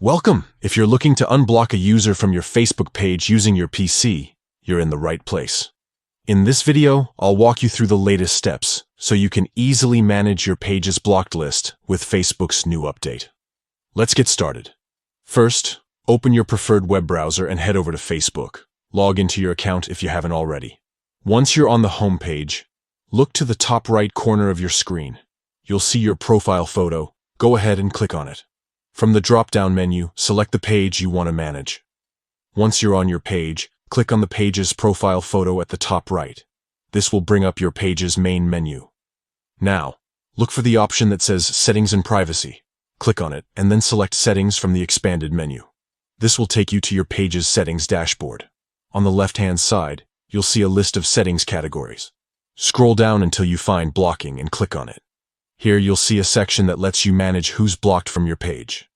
Welcome! If you're looking to unblock a user from your Facebook page using your PC, you're in the right place. In this video, I'll walk you through the latest steps so you can easily manage your page's blocked list with Facebook's new update. Let's get started. First, open your preferred web browser and head over to Facebook. Log into your account if you haven't already. Once you're on the home page, look to the top right corner of your screen. You'll see your profile photo. Go ahead and click on it. From the drop-down menu, select the page you want to manage. Once you're on your page, click on the page's profile photo at the top right. This will bring up your page's main menu. Now, look for the option that says Settings and Privacy. Click on it, and then select Settings from the expanded menu. This will take you to your page's settings dashboard. On the left-hand side, you'll see a list of settings categories. Scroll down until you find Blocking and click on it. Here you'll see a section that lets you manage who's blocked from your page.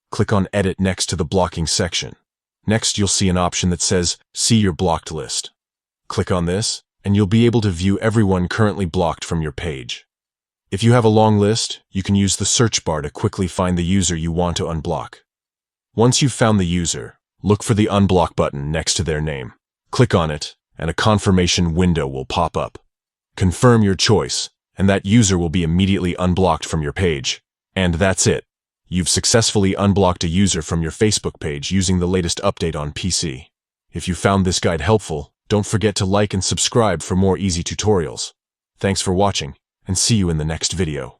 Click on Edit next to the blocking section. Next, you'll see an option that says See Your Blocked List. Click on this, and you'll be able to view everyone currently blocked from your page. If you have a long list, you can use the search bar to quickly find the user you want to unblock. Once you've found the user, look for the Unblock button next to their name. Click on it, and a confirmation window will pop up. Confirm your choice, and that user will be immediately unblocked from your page. And that's it. You've successfully unblocked a user from your Facebook page using the latest update on PC. If you found this guide helpful, don't forget to like and subscribe for more easy tutorials. Thanks for watching, and see you in the next video.